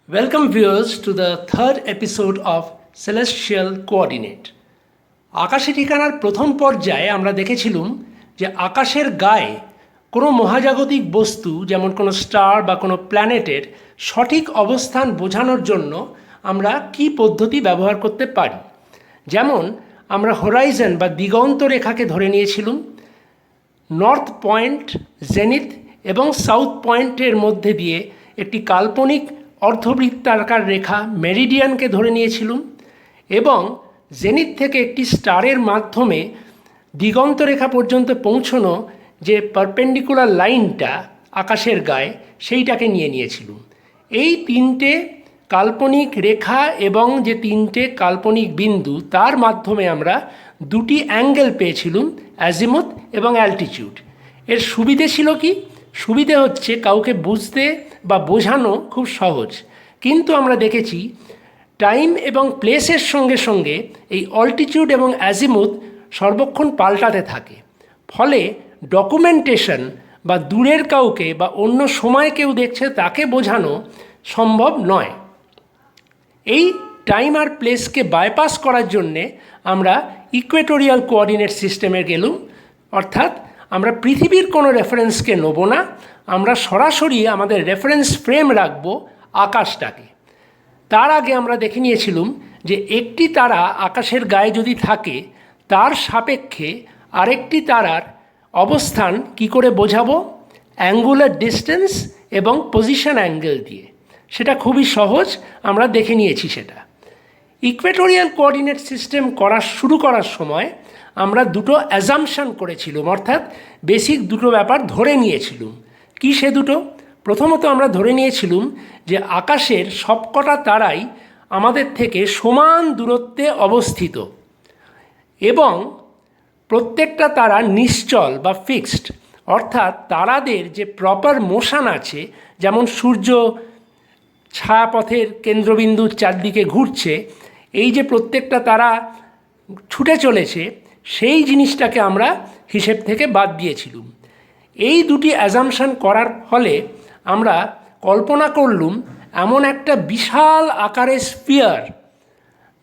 Welcome viewers to the third episode of Celestial Coordinate. আকাশে ঠিকানার প্রথম পর্যায়ে আমরা দেখেছিলাম যে আকাশের গায়ে কোনো মহাজাগতিক বস্তু যেমন কোনো স্টার বা কোনো প্ল্যানেটের সঠিক অবস্থান বোঝানোর জন্য আমরা কি পদ্ধতি ব্যবহার করতে পারি। যেমন আমরা হরাইজন বা দিগন্ত রেখাকে ধরে নিয়েছিলাম, নর্থ পয়েন্ট, জেনিথ এবং সাউথ পয়েন্টের মধ্যে দিয়ে একটি কাল্পনিক অর্ধবৃত্তাকার রেখা মেরিডিয়ানকে ধরে নিয়েছিলাম এবং জেনিথ থেকে একটি স্টারের মাধ্যমে দিগন্ত রেখা পর্যন্ত পৌঁছানো যে পারপেন্ডিকুলার লাইনটা আকাশের গায়ে সেইটাকে নিয়েছিলাম। এই তিনটে কাল্পনিক রেখা এবং যে তিনটে কাল্পনিক বিন্দু তার মাধ্যমে আমরা দুটি অ্যাঙ্গেল পেয়েছিলাম, অ্যাজিমুথ এবং অ্যালটিটিউড। এর সুবিধে ছিল কি? সুবিধে হচ্ছে কাউকে বুঝতে বা বোঝানো খুব সহজ, কিন্তু আমরা দেখেছি টাইম এবং প্লেসের সঙ্গে সঙ্গে এই অল্টিটিউড এবং অ্যাজিমুথ সর্বক্ষণ পাল্টাতে থাকে, ফলে ডকুমেন্টেশন বা দূরের কাউকে বা অন্য সময় কেউ দেখছে তাকে বোঝানো সম্ভব নয়। এই টাইম আর প্লেসকে বাইপাস করার জন্যে আমরা ইকুয়েটোরিয়াল কোঅর্ডিনেট সিস্টেমে গেলুম, অর্থাৎ আমরা পৃথিবীর কোনো রেফারেন্সকে নেব না, আমরা সরাসরি আমাদের রেফারেন্স ফ্রেম রাখব আকাশটাকে। তার আগে আমরা দেখে নিয়েছিলাম যে একটি তারা আকাশের গায়ে যদি থাকে তার সাপেক্ষে আরেকটি তারার অবস্থান কি করে বোঝাবো? অ্যাঙ্গুলার ডিস্টেন্স এবং পজিশন অ্যাঙ্গেল দিয়ে। সেটা খুবই সহজ, আমরা দেখে নিয়েছি সেটা। ইকুয়েটোরিয়াল কোঅর্ডিনেট সিস্টেম শুরু করার সময় আমরা দুটো অ্যাজাম্পশন করেছিলাম, অর্থাৎ বেসিক দুটো ব্যাপার ধরে নিয়েছিলাম। কি সে দুটো? প্রথমত আমরা ধরে নিয়েছিলাম যে আকাশের সবকটা তারাই আমাদের থেকে সমান দূরত্বে অবস্থিত এবং প্রত্যেকটা তারা নিশ্চল বা ফিক্সড, অর্থাৎ তারাদের যে প্রপার মোশন আছে, যেমন সূর্য ছায়াপথের কেন্দ্রবিন্দুর চারদিকে ঘুরছে, এই যে প্রত্যেকটা তারা ছুটে চলেছে সেই জিনিসটাকে আমরা হিসেব থেকে বাদ দিয়েছিলাম। এই দুটি অ্যাজাম্পশন করার ফলে আমরা কল্পনা করলুম এমন একটা বিশাল আকারের স্ফিয়ার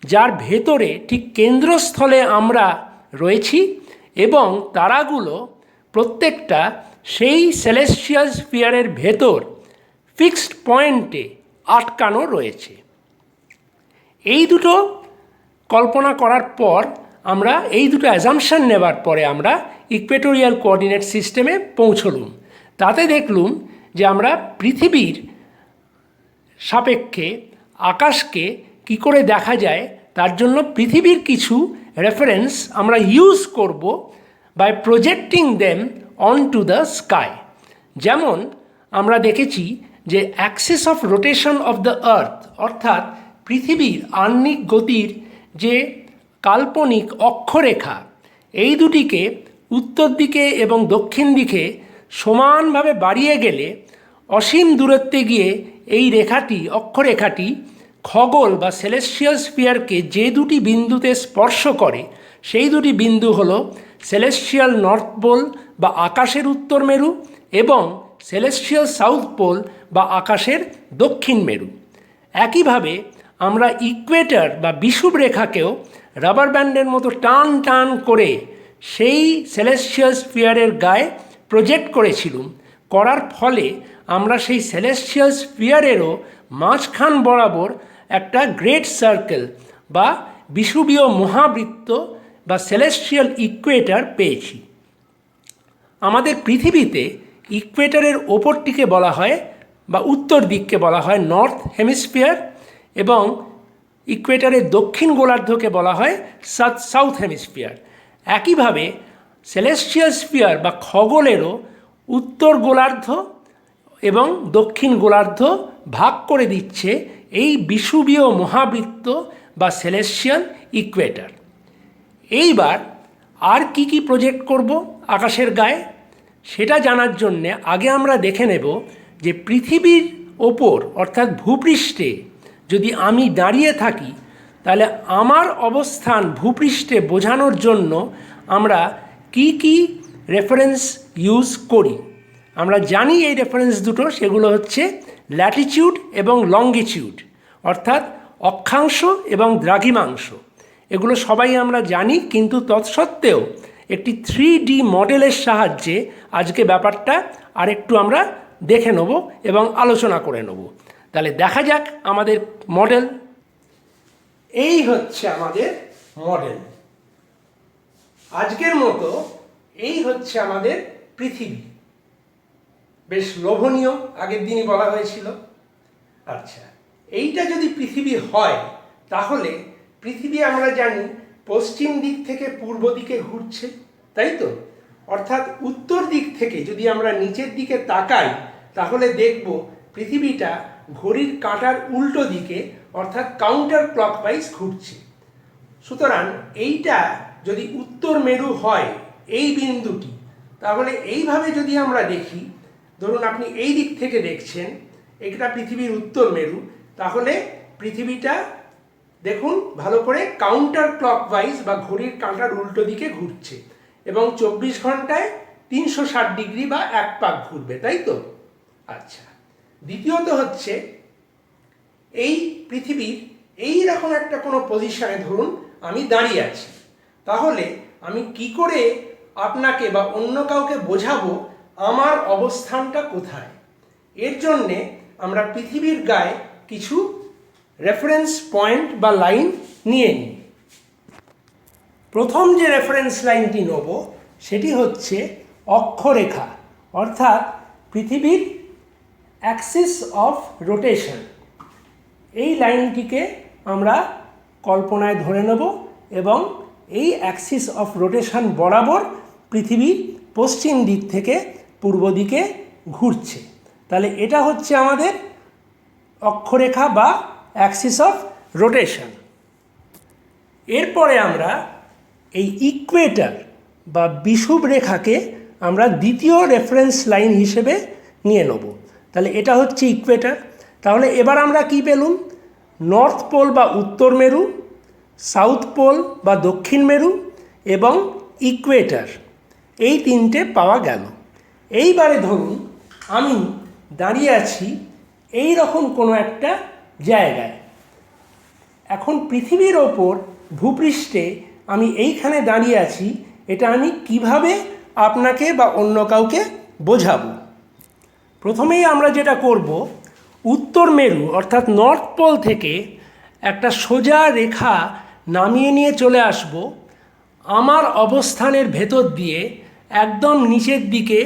যার ভেতরে ঠিক কেন্দ্রস্থলে আমরা রয়েছি এবং তারাগুলো প্রত্যেকটা সেই সেলেস্টিয়াল স্ফিয়ারের ভেতর ফিক্সড পয়েন্টে আটকানো রয়েছে। এই দুটো কল্পনা করার পর আমরা এই দুটো অ্যাজাম্পশন নেবার পরে আমরা ইকুয়েটোরিয়াল কোঅর্ডিনেট সিস্টেমে পৌঁছলুম। তাতে দেখলুম যে আমরা পৃথিবীর সাপেক্ষে আকাশকে কি করে দেখা যায় তার জন্য পৃথিবীর কিছু রেফারেন্স আমরা ইউজ করব by projecting them on to the sky. যেমন আমরা দেখেছি যে axis of rotation of the earth, অর্থাৎ পৃথিবীর আহ্নিক গতির যে কাল্পনিক অক্ষরেখা, এই দুটিকে উত্তর দিকে এবং দক্ষিণ দিকে সমানভাবে বাড়িয়ে গেলে অসীম দূরত্বে গিয়ে এই রেখাটি, অক্ষরেখাটি খগোল বা সেলেস্টিয়াল স্ফিয়ারকে যে দুটি বিন্দুতে স্পর্শ করে সেই দুটি বিন্দু হলো সেলেস্টিয়াল নর্থ পোল বা আকাশের উত্তর মেরু এবং সেলেস্টিয়াল সাউথ পোল বা আকাশের দক্ষিণ মেরু। একইভাবে আমরা ইকুয়েটর বা বিষুব রেখাকেও রাবার ব্যান্ডের মতো টান টান করে সেই সেলেস্টিয়াল স্ফিয়ারের গায়ে প্রজেক্ট করেছিলাম। করার ফলে আমরা সেই সেলেস্টিয়াল স্ফিয়ারেরও মাঝখান বরাবর একটা গ্রেট সার্কেল বা বিষুবীয় মহাবৃত্ত বা সেলেস্টিয়াল ইকুয়েটর পেয়েছি। আমাদের পৃথিবীতে ইকুয়েটরের ওপরটিকে বলা হয় বা উত্তর দিককে বলা হয় নর্থ হেমিস্ফিয়ার এবং ইকুয়েটরের দক্ষিণ গোলার্ধকে বলা হয় সাউথ হেমিস্ফিয়ার। একইভাবে সেলেস্টিয়াল স্ফিয়ার বা খগোলেরও উত্তর গোলার্ধ এবং দক্ষিণ গোলার্ধ ভাগ করে দিচ্ছে এই বিষুবীয় মহাবৃত্ত বা সেলেস্টিয়াল ইকুয়েটর। এইবার আর কি কি প্রজেক্ট করব আকাশের গায়ে সেটা জানার জন্যে আগে আমরা দেখে নেব যে পৃথিবীর ওপর, অর্থাৎ ভূপৃষ্ঠে যদি আমি দাঁড়িয়ে থাকি তাহলে আমার অবস্থান ভূপৃষ্ঠে বোঝানোর জন্য আমরা কি কি রেফারেন্স ইউজ করি। আমরা জানি এই রেফারেন্স দুটো, সেগুলো হচ্ছে ল্যাটিচিউড এবং লঙ্গিচিউড, অর্থাৎ অক্ষাংশ এবং দ্রাঘিমাংশ। এগুলো সবাই আমরা জানি, কিন্তু তৎসত্ত্বেও একটি 3D মডেলের সাহায্যে আজকে ব্যাপারটা আরেকটু আমরা দেখে নেব এবং আলোচনা করে নেব। তাহলে দেখা যাক আমাদের মডেল। এই হচ্ছে আমাদের মডেল। আজকের মতো এই হচ্ছে আমাদের পৃথিবী। বেশ লোভনীয়, আগের দিনই বলা হয়েছিল। আচ্ছা, এইটা যদি পৃথিবী হয় তাহলে পৃথিবী আমরা জানি পশ্চিম দিক থেকে পূর্ব দিকে ঘুরছে, তাই তো? অর্থাৎ উত্তর দিক থেকে যদি আমরা নিচের দিকে তাকাই তাহলে দেখব পৃথিবীটা ঘড়ির কাঁটার উল্টো দিকে অর্থাৎ কাউন্টার ক্লকওয়াইজ ঘুরছে। সুতরাং এইটা যদি উত্তর মেরু হয়, এই বিন্দুটি, তাহলে এইভাবে যদি আমরা দেখি, ধরুন আপনি এই দিক থেকে দেখছেন, এটা পৃথিবীর উত্তর মেরু, তাহলে পৃথিবীটা দেখুন ভালো করে কাউন্টার ক্লকওয়াইজ বা ঘড়ির কাঁটার উল্টো দিকে ঘুরছে এবং 24 ঘন্টায় 360 ডিগ্রি বা এক পাক ঘুরবে, তাই তো? আচ্ছা, দ্বিতীয়ত হচ্ছে এই পৃথিবীর এই রকম একটা কোনো পজিশনে ধরুন আমি দাঁড়িয়ে আছি, তাহলে আমি কি করে আপনাকে বা অন্য কাউকে বোঝাবো আমার অবস্থানটা কোথায়? এর জন্যে আমরা পৃথিবীর গায়ে কিছু রেফারেন্স পয়েন্ট বা লাইন নিয়ে নিই। প্রথম যে রেফারেন্স লাইনটি নেব সেটি হচ্ছে অক্ষরেখা, অর্থাৎ পৃথিবীর অ্যাক্সিস অফ রোটেশন। এই লাইনটিকে আমরা কল্পনায় ধরে নেব এবং এই অ্যাক্সিস অফ রোটেশন বরাবর পৃথিবী পশ্চিম দিক থেকে পূর্ব দিকে ঘুরছে। তাহলে এটা হচ্ছে আমাদের অক্ষরেখা বা অ্যাক্সিস অফ রোটেশন। এরপরে আমরা এই ইকুয়েটর বা বিষুব রেখাকে আমরা দ্বিতীয় রেফারেন্স লাইন হিসেবে নিয়ে নেব। তাহলে এটা হচ্ছে ইকুয়েটর। তাহলে এবার আমরা কি পেলুম? নর্থ পোল বা উত্তর মেরু, সাউথ পোল বা দক্ষিণ মেরু এবং ইকুয়েটর, এই তিনটে পাওয়া গেল। এইবারে ধরুন আমি দাঁড়িয়ে আছি এই রকম কোনো একটা জায়গায়। এখন পৃথিবীর ওপর ভূপৃষ্ঠে আমি এইখানে দাঁড়িয়ে আছি, এটা আমি কিভাবে আপনাকে বা অন্য কাউকে বোঝাবো? প্রথমেই আমরা যেটা করব, উত্তর মেরু অর্থাৎ নর্থ পোল থেকে একটা সোজা রেখা নামিয়ে নিয়ে চলে আসব আমার অবস্থানের ভেতর দিয়ে একদম নিচের দিকে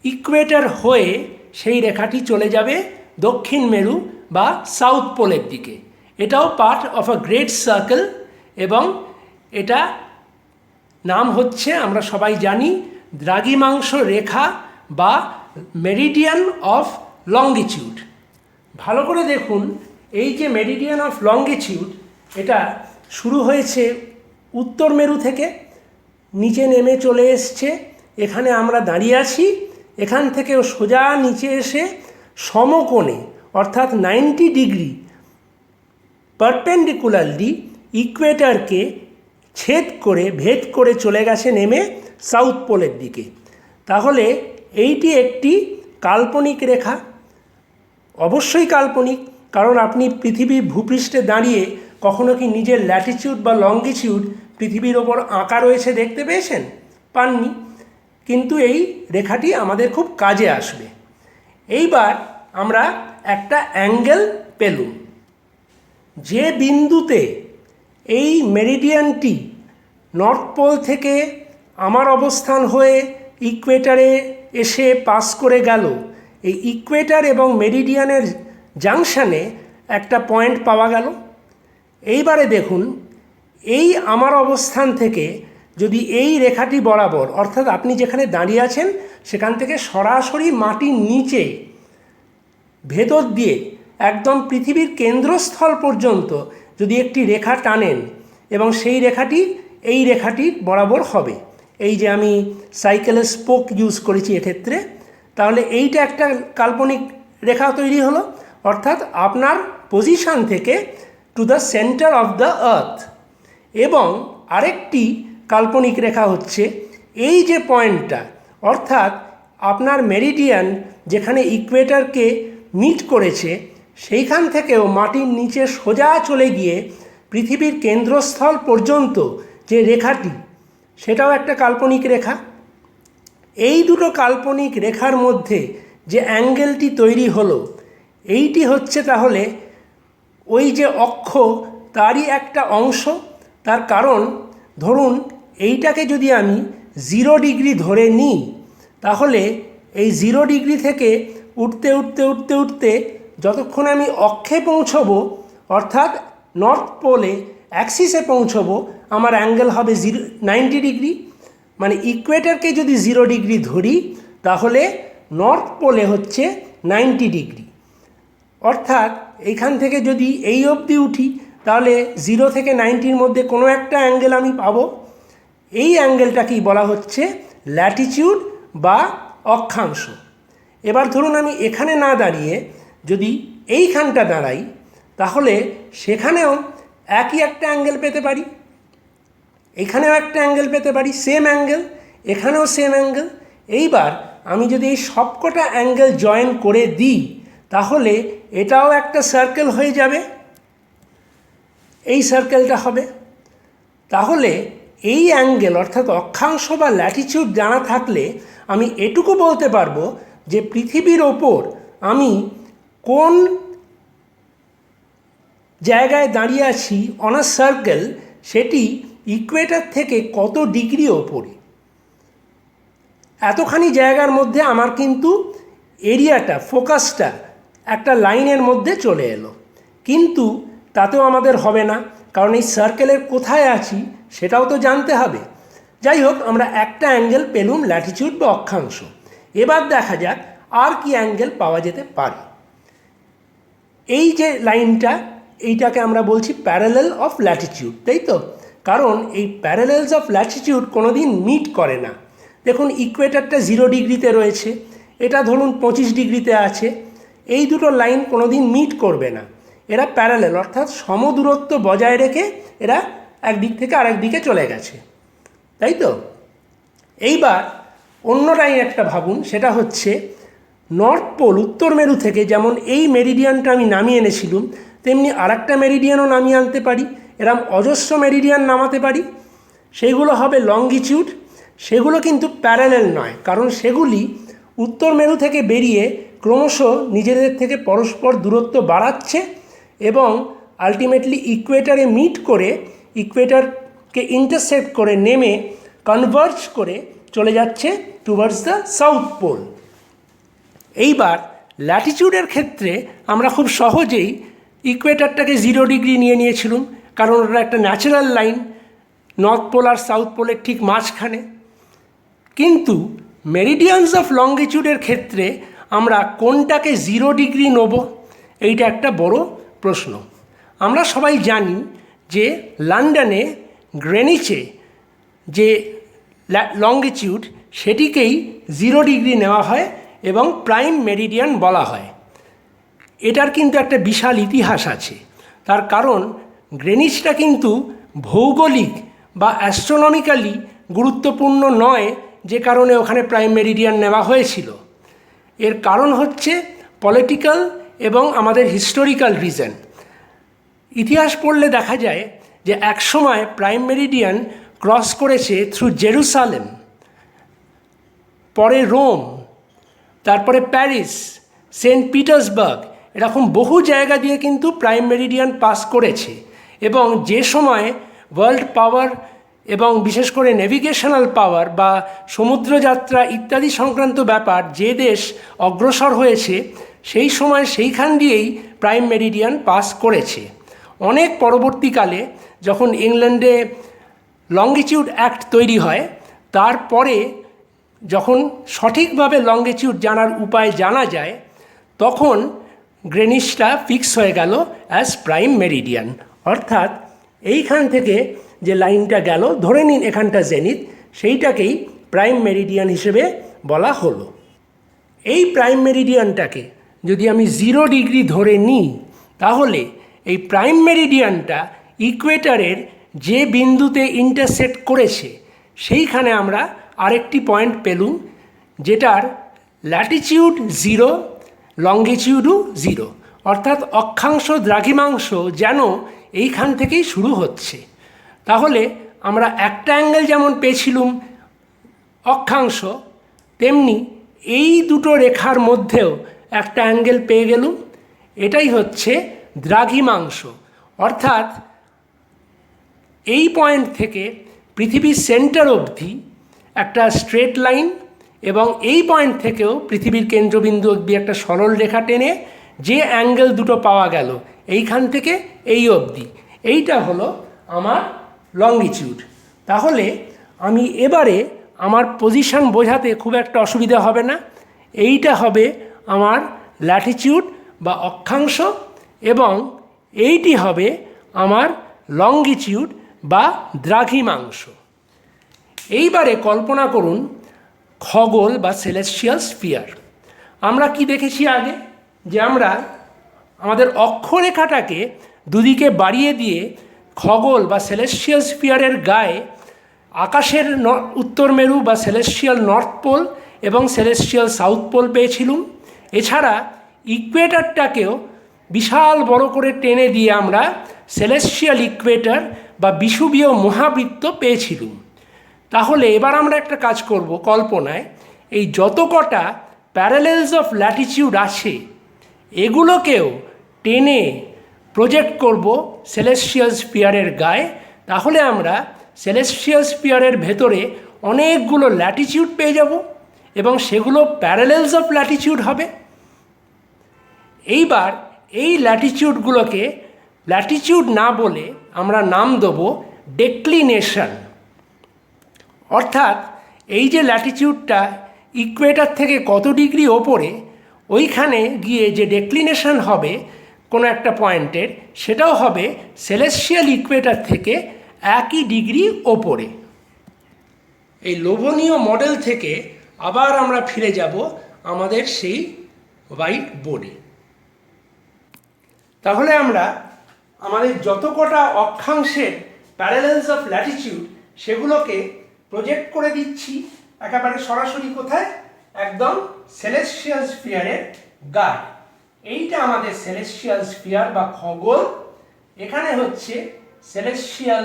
ইকুয়েটর হয়ে সেই রেখাটি চলে যাবে দক্ষিণ মেরু বা সাউথ পোলের দিকে। এটাও part of a great circle এবং এটা নাম হচ্ছে, আমরা সবাই জানি, দ্রাঘিমাংশ রেখা বা মেরিডিয়ান অফ লঙ্গিচিউড। ভালো করে দেখুন, এই যে মেরিডিয়ান অফ লঙ্গিচিউড, এটা শুরু হয়েছে উত্তর মেরু থেকে, নিচে নেমে চলে এসছে, এখানে আমরা দাঁড়িয়ে আছি, এখান থেকেও সোজা নিচে এসে সমকোণে অর্থাৎ 90 ডিগ্রি পারপেন্ডিকুলারলি ইকুয়েটরকে ভেদ করে চলে গেছে নেমে সাউথ পোলের দিকে। তাহলে এইটি একটি কাল্পনিক রেখা, অবশ্যই কাল্পনিক, কারণ আপনি পৃথিবীর ভূপৃষ্ঠে দাঁড়িয়ে কখনো কি নিজের ল্যাটিচিউড বা লঙ্গিচিউড পৃথিবীর ওপর আঁকা রয়েছে দেখতে পেয়েছেন? পাননি। কিন্তু এই রেখাটি আমাদের খুব কাজে আসবে। এইবার আমরা একটা অ্যাঙ্গেল পেলুম। যে বিন্দুতে এই মেরিডিয়ানটি নর্থ পোল থেকে আমার অবস্থান হয়ে ইকুয়েটরে এসে পাস করে গেল, এই ইকুয়েটর এবং মেরিডিয়ানের জাংশনে একটা পয়েন্ট পাওয়া গেল। এইবারে দেখুন, এই আমার অবস্থান থেকে যদি এই রেখাটি বরাবর, অর্থাৎ আপনি যেখানে দাঁড়িয়ে আছেন সেখান থেকে সরাসরি মাটির নিচে ভেতর দিয়ে একদম পৃথিবীর কেন্দ্রস্থল পর্যন্ত যদি একটি রেখা টানেন এবং সেই রেখাটি এই রেখাটির বরাবর হবে, এই যে আমি সাইকেলের স্পোক ইউজ করেছি এক্ষেত্রে, তাহলে এইটা একটা কাল্পনিক রেখা তৈরি হলো, অর্থাৎ আপনার পজিশন থেকে to the centre of the আর্থ। এবং আরেকটি কাল্পনিক রেখা হচ্ছে এই যে পয়েন্টটা, অর্থাৎ আপনার মেরিডিয়ান যেখানে ইকুয়েটরকে মিট করেছে সেইখান থেকেও মাটির নিচে সোজা চলে গিয়ে পৃথিবীর কেন্দ্রস্থল পর্যন্ত যে রেখাটি, সেটাও একটা কাল্পনিক রেখা। এই দুটো কাল্পনিক রেখার মধ্যে যে অ্যাঙ্গেলটি তৈরি হলো, এইটি হচ্ছে তাহলে ওই যে অক্ষ তারই একটা অংশ। তার কারণ ধরুন এইটাকে যদি আমি 0 ডিগ্রি ধরে নিই, তাহলে এই 0 ডিগ্রি থেকে উঠতে উঠতে উঠতে উঠতে যতক্ষণ আমি অক্ষে পৌঁছবো, অর্থাৎ নর্থ পোলে অ্যাক্সিসে পৌঁছবো, আমার অ্যাঙ্গেল হবে 90 ডিগ্রি। মানে ইকুয়েটরকে যদি 0 ডিগ্রি ধরি, তাহলে নর্থ পোলে হচ্ছে 90 ডিগ্রি। অর্থাৎ এইখান থেকে যদি এই অবধি উঠি, তাহলে 0 থেকে 90-র মধ্যে কোনো একটা অ্যাঙ্গেল আমি পাবো। এই অ্যাঙ্গেলটাকেই বলা হচ্ছে ল্যাটিটিউড বা অক্ষাংশ। এবার ধরুন আমি এখানে না দাঁড়িয়ে যদি এইখানটা দাঁড়াই, তাহলে সেখানেও একই একটা অ্যাঙ্গেল পেতে পারি, এখানেও একটা অ্যাঙ্গেল পেতে পারি, সেম অ্যাঙ্গেল, এখানেও সেম অ্যাঙ্গেল। এইবার আমি যদি এই সবকটা অ্যাঙ্গেল জয়েন করে দিই, তাহলে এটাও একটা সার্কেল হয়ে যাবে, এই সার্কেলটা হবে। তাহলে এই অ্যাঙ্গেল অর্থাৎ অক্ষাংশ বা ল্যাটিটিউড জানা থাকলে আমি এটুকু বলতে পারবো যে পৃথিবীর ওপর আমি কোন জায়গায় দাঁড়িয়ে আছি অন আ সার্কেল, সেটি ইকুয়েটর থেকে কত ডিগ্রি ওপরে। এতখানি জায়গার মধ্যে আমার কিন্তু এরিয়াটা, ফোকাসটা একটা লাইনের মধ্যে চলে এলো। কিন্তু তাতেও আমাদের হবে না, কারণ এই সার্কেলের কোথায় আছি সেটাও তো জানতে হবে। যাই হোক, আমরা একটা অ্যাঙ্গেল পেলুম, ল্যাটিটিউড বা অক্ষাংশ। এবার দেখা যাক আর কি অ্যাঙ্গেল পাওয়া যেতে পারে। এই যে লাইনটা, এইটাকে আমরা বলছি প্যারালেল অফ ল্যাটিটিউড, তাই তো? কারণ এই প্যারালেলস অফ ল্যাটিটিউড কোনো দিন মিট করে না। দেখুন ইকুয়েটরটা 0 ডিগ্রিতে রয়েছে, এটা ধরুন 25 ডিগ্রিতে আছে। এই দুটো লাইন কোনো দিন মিট করবে না, এরা প্যারালেল অর্থাৎ সমদূরত্ব বজায় রেখে এরা একদিক থেকে আরেক দিকে চলে গেছে, তাই তো? এইবার অন্য লাইন একটা ভাবুন, সেটা হচ্ছে নর্থ পোল, উত্তর মেরু থেকে যেমন এই মেরিডিয়ানটা আমি নামিয়ে এনেছিলাম, তেমনি আরেকটা মেরিডিয়ানও নামিয়ে আনতে পারি। এরম অজস্র মেরিডিয়ান নামাতে পারি, সেগুলো হবে লঙ্গিটিউড। সেগুলো কিন্তু প্যারালেল নয়, কারণ সেগুলি উত্তর মেরু থেকে বেরিয়ে ক্রমশ নিজেদের থেকে পরস্পর দূরত্ব বাড়াচ্ছে এবং আলটিমেটলি ইকুয়েটারে মিট করে, ইকুয়েটারকে ইন্টারসেক্ট করে নেমে কনভার্জ করে চলে যাচ্ছে টুয়ার্ডস দ্য সাউথ পোল। এইবার ল্যাটিটিউডের ক্ষেত্রে আমরা খুব সহজেই ইকুয়েটারটাকে 0 ডিগ্রি নিয়ে নিয়েছিলাম, কারণ ওটা একটা ন্যাচারাল লাইন নর্থ পোল আর সাউথ পোলের ঠিক মাঝখানে। কিন্তু মেরিডিয়ানস অফ লঙ্গিটিউডের ক্ষেত্রে আমরা কোনটাকে 0 ডিগ্রি নেব, এইটা একটা বড় প্রশ্ন। আমরা সবাই জানি যে লন্ডনে গ্রেনিচে যে লঙ্গিটিউড, সেটিকেই 0 ডিগ্রি নেওয়া হয় এবং প্রাইম মেরিডিয়ান বলা হয়। এটার কিন্তু একটা বিশাল ইতিহাস আছে। তার কারণ গ্রেনিচটা কিন্তু ভৌগোলিক বা অ্যাস্ট্রোনমিক্যালি গুরুত্বপূর্ণ নয়, যে কারণে ওখানে প্রাইম মেরিডিয়ান নেওয়া হয়েছিল। এর কারণ হচ্ছে পলিটিক্যাল এবং আমাদের হিস্টোরিক্যাল রিজন। ইতিহাস পড়লে দেখা যায় যে একসময় প্রাইম মেরিডিয়ান ক্রস করেছে থ্রু জেরুসালেম, পরে রোম, তারপরে প্যারিস, সেন্ট পিটার্সবার্গ, এরকম বহু জায়গা দিয়ে কিন্তু প্রাইম মেরিডিয়ান পাস করেছে। এবং যে সময় ওয়ার্ল্ড পাওয়ার এবং বিশেষ করে নেভিগেশনাল পাওয়ার বা সমুদ্রযাত্রা ইত্যাদি সংক্রান্ত ব্যাপার যে দেশ অগ্রসর হয়েছে, সেই সময় সেইখান দিয়েই প্রাইম মেরিডিয়ান পাস করেছে। অনেক পরবর্তীকালে যখন ইংল্যান্ডে লঙ্গিটিউড অ্যাক্ট তৈরি হয়, তারপরে যখন সঠিকভাবে লঙ্গিটিউড জানার উপায় জানা যায়, তখন গ্রেনিচটা ফিক্স হয়ে গেল অ্যাজ প্রাইম মেরিডিয়ান। অর্থাৎ এইখান থেকে যে লাইনটা গেল, ধরে নিন এখানটা জেনিথ, সেইটাকেই প্রাইম মেরিডিয়ান হিসেবে বলা হলো। এই প্রাইম মেরিডিয়ানটাকে যদি আমি 0 ডিগ্রি ধরে নিই, তাহলে এই প্রাইম মেরিডিয়ানটা ইকুয়েটরের যে বিন্দুতে ইন্টারসেক্ট করেছে, সেইখানে আমরা আরেকটি পয়েন্ট পেলুম, যেটার ল্যাটিটিউড 0, লঙ্গিটিউডও 0, অর্থাৎ অক্ষাংশ দ্রাঘিমাংশ যেন এইখান থেকেই শুরু হচ্ছে। তাহলে আমরা একটা অ্যাঙ্গেল যেমন পেয়েছিলাম অক্ষাংশ, তেমনি এই দুটো রেখার মধ্যেও একটা অ্যাঙ্গেল পেয়ে গেলুম, এটাই হচ্ছে দ্রাঘিমাংশ। অর্থাৎ এই পয়েন্ট থেকে পৃথিবীর সেন্টার অবধি একটা স্ট্রেট লাইন, এবং এই পয়েন্ট থেকেও পৃথিবীর কেন্দ্রবিন্দু অবধি একটা সরল রেখা টেনে যে অ্যাঙ্গেল দুটো পাওয়া গেল এইখান থেকে এই অবধি, এইটা হলো আমার লঙ্গিটিউড। তাহলে আমি এবারে আমার পজিশন বোঝাতে খুব একটা অসুবিধা হবে না। এইটা হবে আমার ল্যাটিটিউড বা অক্ষাংশ, এবং এইটি হবে আমার লঙ্গিটিউড বা দ্রাঘিমাংশ। এইবারে কল্পনা করুন খগোল বা সেলেস্টিয়াল স্ফিয়ার। আমরা কি দেখেছি আগে, যে আমরা আমাদের অক্ষরেখাটাকে দুদিকে বাড়িয়ে দিয়ে খগোল বা সেলেস্টিয়াল স্ফিয়ারের গায়ে আকাশের উত্তর মেরু বা সেলেস্টিয়াল নর্থ পোল এবং সেলেস্টিয়াল সাউথ পোল পেয়েছিলাম। এছাড়া ইকুয়েটরটাকেও বিশাল বড় করে টেনে দিয়ে আমরা সেলেস্টিয়াল ইকুয়েটর বা বিষুবীয় মহাবৃত্ত পেয়েছিলাম। তাহলে এবার আমরা একটা কাজ করব, কল্পনায় এই যত কটা প্যারালেলস অফ ল্যাটিটিউড আছে এগুলোকেও টেনে প্রজেক্ট করব সেলেস্টিয়াল স্ফিয়ারের গায়ে। তাহলে আমরা সেলেস্টিয়াল স্ফিয়ারের ভেতরে অনেকগুলো ল্যাটিটিউড পেয়ে যাব এবং সেগুলো প্যারালেলস অফ ল্যাটিটিউড হবে। এইবার এই ল্যাটিটিউডগুলোকে ল্যাটিটিউড না বলে আমরা নাম দেবো ডেক্লিনেশন। অর্থাৎ এই যে ল্যাটিটিউডটা ইকুয়েটর থেকে কত ডিগ্রি ওপরে, ওইখানে গিয়ে যে ডেক্লিনেশন হবে কোনো একটা পয়েন্টের, সেটাও হবে সেলেস্টিয়াল ইকুয়েটর থেকে একই ডিগ্রি ওপরে। এই লোভনীয় মডেল থেকে আবার আমরা ফিরে যাব আমাদের সেই হোয়াইট বোর্ডে। তাহলে আমরা আমাদের যত কটা অক্ষাংশের প্যারালেলস অফ ল্যাটিটিউড সেগুলোকে প্রজেক্ট করে দিচ্ছি একেবারে সরাসরি কোথায়, একদম সেলেস্টিয়াল স্ফিয়ারের গায়ে। এইটা আমাদের সেলেস্টিয়াল স্ফিয়ার বা খগোল। এখানে হচ্ছে সেলেস্টিয়াল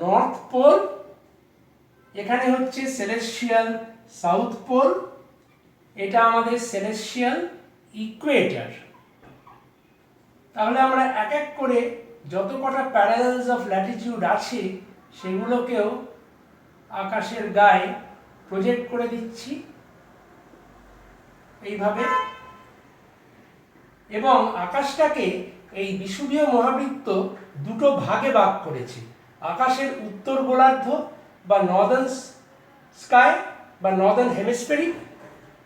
নর্থ পোল, এখানে হচ্ছে সেলেস্টিয়াল সাউথ পোল, এটা আমাদের সেলেস্টিয়াল ইকুয়েটর। তাহলে আমরা এক এক করে যত কটা প্যারালেলস অফ ল্যাটিটিউড আছে সেগুলোকেও আকাশের গায়ে প্রজেক্ট করে দিচ্ছি এইভাবে, এবং আকাশটাকে এই বিষুবীয় মহাবৃত্ত দুটো ভাগে ভাগ করেছে। আকাশের উত্তর গোলার্ধ বা নর্দার্ন স্কাই বা northern hemispheric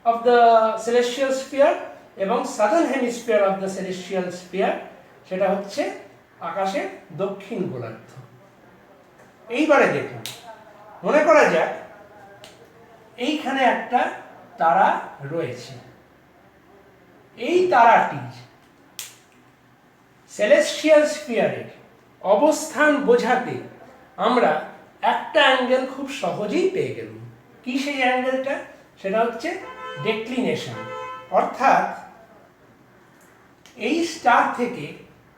of the celestial sphere এবং southern hemisphere of the celestial sphere, সেটা হচ্ছে আকাশের দক্ষিণ গোলার্ধ। এইবারে দেখুন, মনে করা যাক এইখানে একটা তারা রয়েছে। এই তারাটি সেলেস্টিয়াল স্ফিয়ারের অবস্থান বোঝাতে আমরা একটা অ্যাঙ্গেল খুব সহজেই পেয়ে গেলাম। কি সেই অ্যাঙ্গেলটা? সেটা হচ্ছে ডেক্লিনেশন। অর্থাৎ এই স্টার থেকে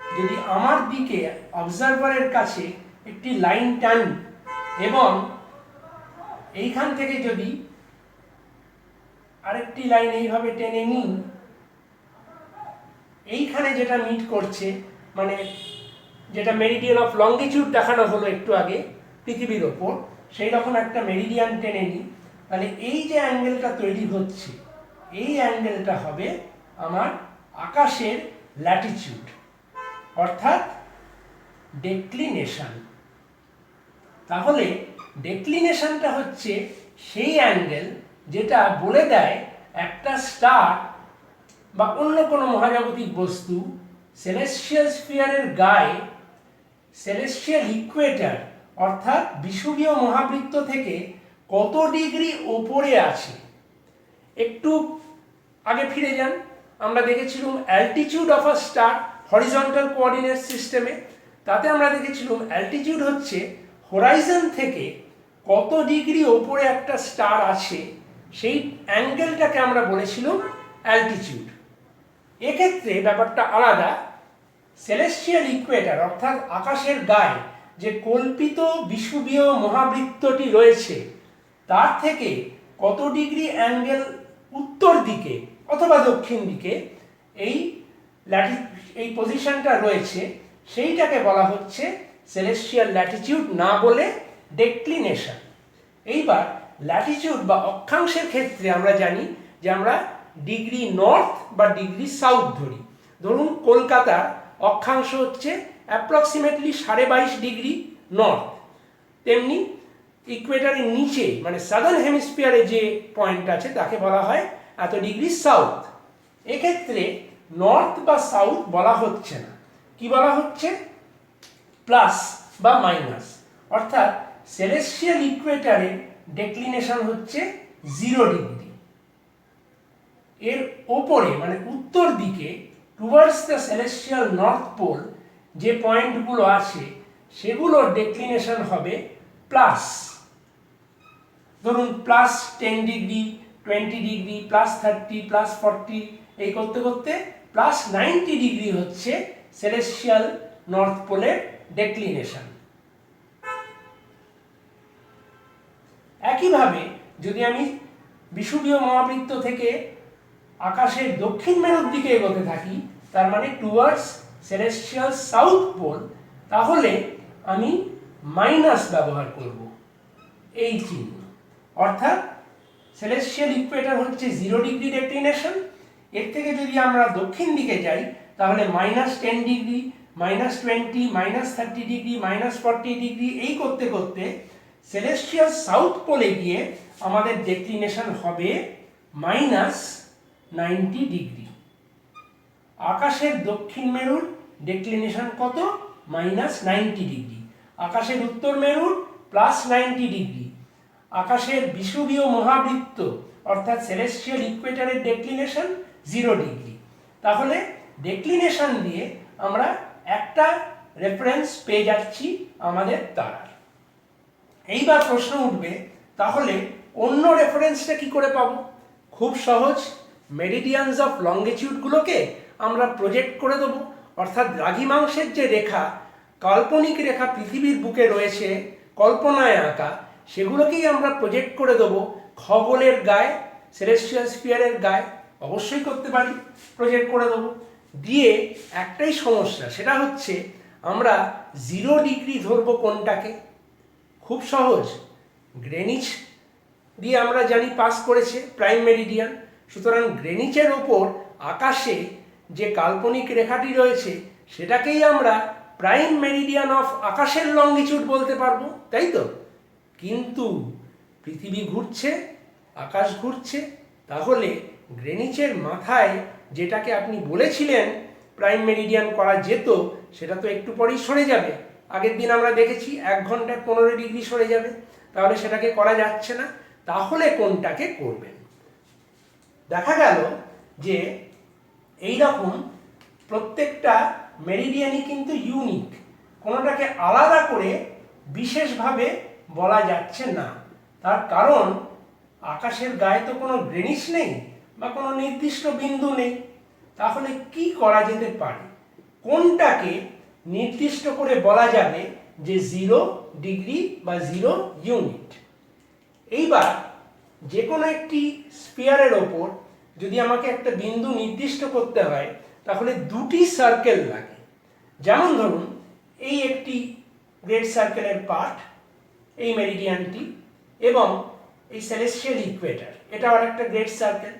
যদি আমার দিকে অবজারভারের কাছে একটি লাইন টানি এবং এইখান থেকে যদি আরেকটি লাইন এইভাবে টেনে নিই, এইখানে যেটা মিট করছে, মানে যেটা মেরিডিয়ান অফ লঙ্গিটিউড দেখানো হলো একটু আগে পৃথিবীর ওপর, সেই রকম একটা মেরিডিয়ান টেনে নিই, তাহলে এই যে অ্যাঙ্গেলটা তৈরি হচ্ছে এই অ্যাঙ্গেলটা হবে আমার আকাশের ল্যাটিটিউড, অর্থাৎ ডেক্লিনেশন। তাহলে ডেক্লিনেশনটা হচ্ছে সেই অ্যাঙ্গেল যেটা বলে দেয় একটা স্টার বা অন্য কোনো মহাজাগতিক বস্তু সেলেস্টিয়াল স্ফিয়ারের গায়ে সেলেস্টিয়াল ইকুয়েটর অর্থাৎ বিষুবীয় মহাবৃত্ত থেকে কত ডিগ্রি ওপরে আছে। একটু আগে ফিরে যান, আমরা দেখেছিলাম altitude of a star horizontal coordinate সিস্টেমে। তাতে আমরা দেখেছিলাম অ্যালটিটিউড হচ্ছে হোরাইজন থেকে কত ডিগ্রি ওপরে একটা স্টার আছে সেই অ্যাঙ্গেলটাকে আমরা বলেছিলাম অ্যালটিটিউড। এক্ষেত্রে ব্যাপারটা আলাদা। সেলেস্টিয়াল ইকুয়েটর অর্থাৎ আকাশের গায়ে যে কল্পিত বিষুবীয় মহাবৃত্তটি রয়েছে তার থেকে কত ডিগ্রি অ্যাঙ্গেল উত্তর দিকে অথবা দক্ষিণ দিকে এই এই পজিশনটা রয়েছে সেইটাকে বলা হচ্ছে সেলেস্টিয়াল ল্যাটিটিউড, না বলে ডেক্লিনেশন। এইবার ল্যাটিটিউড বা অক্ষাংশের ক্ষেত্রে আমরা জানি যে আমরা ডিগ্রি নর্থ বা ডিগ্রি সাউথ ধরি। ধরুন কলকাতার অক্ষাংশ হচ্ছে অ্যাপ্রক্সিমেটলি 22.5 ডিগ্রি নর্থ, তেমনি ইকুয়েটারের নিচে মানে সাদার্ন হেমিস্ফিয়ারে যে পয়েন্ট আছে তাকে বলা হয় এত ডিগ্রি সাউথ। এক্ষেত্রে নর্থ বা সাউথ বলা হচ্ছে না, কি বলা হচ্ছে? প্লাস বা মাইনাস। অর্থাৎ সেলেস্টিয়াল ইকুয়েটারের ডেক্লিনেশন হচ্ছে 0 ডিগ্রি। এর ওপরে মানে উত্তর দিকে towards the celestial north pole যে পয়েন্টগুলো আছে সেগুলোর ডেক্লিনেশন হবে প্লাস, ধরুন plus 10 degree, 20 degree, plus 30, plus 40, এই করতে করতে প্লাস 90 ডিগ্রি হচ্ছে সেলেস্টিয়াল নর্থ পোলের ডেক্লিনেশন। একইভাবে যদি আমি বিষুবীয় মহাবৃত্ত থেকে আকাশের দক্ষিণ মেরুর দিকে এগোতে থাকি, তার মানে টুয়ার্ডস সেলেস্টিয়াল সাউথ পোল, তাহলে আমি মাইনাস ব্যবহার করব এই চিহ্ন। অর্থাৎ সেলেস্টিয়াল ইকুয়েটর হচ্ছে 0 ডিগ্রি ডেক্লিনেশন। এর থেকে যদি আমরা দক্ষিণ দিকে যাই তাহলে -10 ডিগ্রি, -20, -30 ডিগ্রি, -40 ডিগ্রি, এই করতে করতে সেলেস্টিয়াল সাউথ পোলে গিয়ে আমাদের ডেক্লিনেশন হবে -90 ডিগ্রি। আকাশের দক্ষিণ মেরুর ডেক্লিনেশন কত? -90 ডিগ্রি। আকাশের উত্তর মেরুর +90 ডিগ্রি। আকাশের বিষুবীয় মহাবৃত্ত অর্থাৎ সেলেস্টিয়াল ইকুয়েটরের ডেক্লিনেশন 0 ডিগ্রি। তাহলে ডেক্লিনেশন দিয়ে আমরা একটা রেফারেন্স পেয়ে যাচ্ছি আমাদের তারার। এইবার প্রশ্ন উঠবে, তাহলে অন্য রেফারেন্সটা কি করে পাবো? খুব সহজ, মেরিডিয়ানস অফ লঙ্গিটিউডগুলোকে আমরা প্রজেক্ট করে দেবো। অর্থাৎ দ্রাঘিমাংশের যে রেখা, কাল্পনিক রেখা পৃথিবীর বুকে রয়েছে কল্পনায় আঁকা, সেগুলোকেই আমরা প্রজেক্ট করে দেবো খগোলের গায়ে, সেলেস্টিয়াল স্ফিয়ারের গায়ে। অবশ্যই করতে পারি, প্রজেক্ট করে দেবো। দিয়ে একটাই সমস্যা, সেটা হচ্ছে আমরা 0 ডিগ্রি ধরবো কোনটাকে? খুব সহজ, গ্রেনিচ দিয়ে আমরা জানি পাস করেছে প্রাইম মেরিডিয়ান। সুতরাং গ্রেনিচের ওপর আকাশে যে কাল্পনিক রেখাটি রয়েছে সেটাকেই আমরা প্রাইম মেরিডিয়ান অফ আকাশের লঙ্গিটিউড বলতে পারবো, তাই তো? কিন্তু পৃথিবী ঘুরছে, আকাশ ঘুরছে, তাহলে গ্রেনিচের মাথায় যেটাকে আপনি বলেছিলেন প্রাইম মেরিডিয়ান করা যেত, সেটা তো একটু পরেই সরে যাবে। আগের দিন আমরা দেখেছি 1 ঘন্টায় 15 ডিগ্রি সরে যাবে, তাহলে সেটাকে করা যাচ্ছে না। তাহলে কোনটাকে করবেন? দেখা গেল যে এই রকম প্রত্যেকটা মেরিডিয়ানই কিন্তু ইউনিক, কোনোটাকে আলাদা করে বিশেষভাবে বলা যাচ্ছে না। তার কারণ আকাশের গায়ে তো কোনো গ্রেনিচ নেই বা কোনো নির্দিষ্ট বিন্দু নেই। তাহলে কি করা যেতে পারে? কোনটাকে নির্দিষ্ট করে বলা যাবে যে 0 ডিগ্রি বা 0 ইউনিট? এইবার যে কোনো একটি স্ফিয়ারের ওপর যদি আমাকে একটা বিন্দু নির্দিষ্ট করতে হয় তাহলে 2টি সার্কেল লাগে। যেমন ধরুন এই একটি গ্রেট সার্কেলের পার্ট, এই মেরিডিয়ানটি, এবং এই সেলেস্টিয়াল ইকুয়েটর, এটা আর একটা গ্রেট সার্কেল।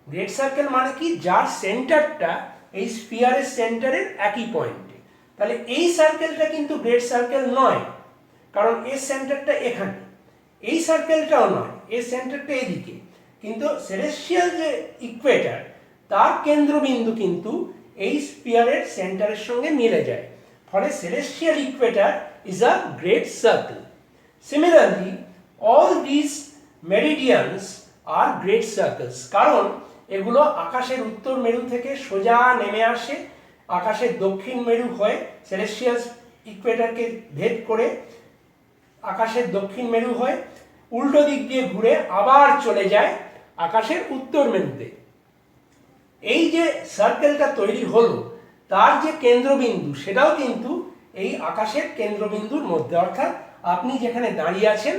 গ্রেট সার্কেল মানে কি? যার সেন্টারটা এই স্ফিয়ারের সেন্টারের একই পয়েন্টে। তাহলে এই সার্কেলটা কিন্তু গ্রেট সার্কেল নয়, কারণ এর সেন্টারটা এখানে। এই সার্কেলটাও নয়, এর সেন্টারটা এদিকে। কিন্তু সেলেস্টিয়াল যে ইকুয়েটর, তার কেন্দ্রবিন্দু কিন্তু এই স্ফিয়ারের সেন্টারের সঙ্গে মিলে যায়। ফলে celestial equator is a great circle. Similarly all this meridians are great circles, কারণ এগুলো আকাশের উত্তর মেরু থেকে সোজা নেমে আসে, আকাশের দক্ষিণ মেরু হয়ে সেলেস্টিয়াল ইকুয়েটরকে ভেদ করে আকাশের দক্ষিণ মেরু হয়ে উল্টো দিক দিয়ে ঘুরে আবার চলে যায় আকাশের উত্তর মেরুতে। এই যে সার্কেলটা তৈরি হলো তার যে কেন্দ্রবিন্দু সেটাও কিন্তু এই আকাশের কেন্দ্রবিন্দুর মধ্যে, অর্থাৎ আপনি যেখানে দাঁড়িয়ে আছেন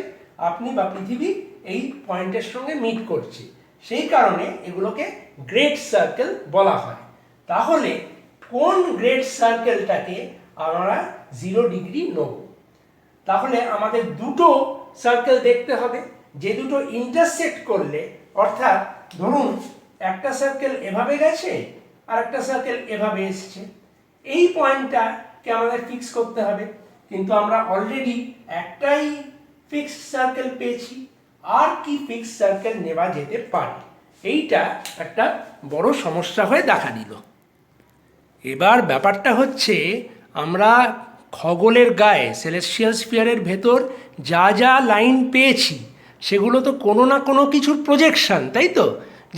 আপনি বা পৃথিবী এই পয়েন্টের সঙ্গে মিট করছে, সেই কারণে এগুলোকে গ্রেট সার্কেল বলা হয়। তাহলে কোন গ্রেট সার্কেলটাকে আমরা 0 ডিগ্রি নেব? তাহলে আমাদের দুটো সার্কেল দেখতে হবে, যে দুটো ইন্টারসেক্ট করলে, অর্থাৎ ধরুন একটা সার্কেল এভাবে গেছে আর একটা সার্কেল এভাবে এসছে, এই পয়েন্টটাকে আমাদের ফিক্স করতে হবে। কিন্তু আমরা অলরেডি একটাই ফিক্সড সার্কেল পেয়েছি, আর কি ফিক্সড সার্কেল নেওয়া যেতে পারে? এইটা একটা বড় সমস্যা হয়ে দেখা দিল। এবার ব্যাপারটা হচ্ছে, আমরা খগোলের গায়ে সেলেস্টিয়াল স্ফিয়ারের ভেতর যা যা লাইন পেয়েছি সেগুলো তো কোনো না কোনো কিছুর প্রজেকশন, তাই তো?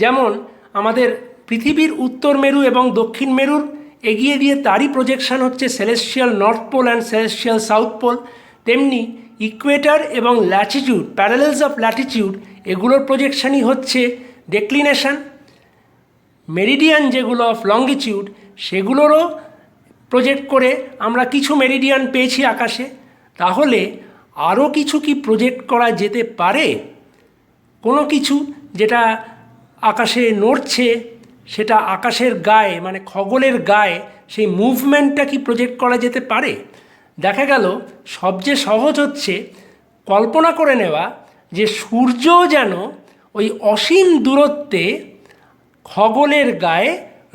যেমন আমাদের পৃথিবীর উত্তর মেরু এবং দক্ষিণ মেরুর এগিয়ে দিয়ে তারই প্রজেকশন হচ্ছে celestial north pole and celestial south pole, তেমনি ইকুয়েটর এবং ল্যাটিটিউড, প্যারালেলস অফ ল্যাটিটিউড, এগুলোর প্রজেকশনই হচ্ছে ডেক্লিনেশন। মেরিডিয়ান যেগুলো অফ লঙ্গিটিউড সেগুলোরও প্রজেক্ট করে আমরা কিছু মেরিডিয়ান পেয়েছি আকাশে। তাহলে আরও কিছু কি প্রজেক্ট করা যেতে পারে? কোনো কিছু যেটা আকাশে নড়ছে সেটা আকাশের গায়ে, মানে খগোলের গায়ে, সেই মুভমেন্টটা কি প্রজেক্ট করা যেতে পারে? দেখা গেল সবচেয়ে সহজ হচ্ছে কল্পনা করে নেওয়া যে সূর্য যেন ওই অসীম দূরত্বে খগোলের গায়ে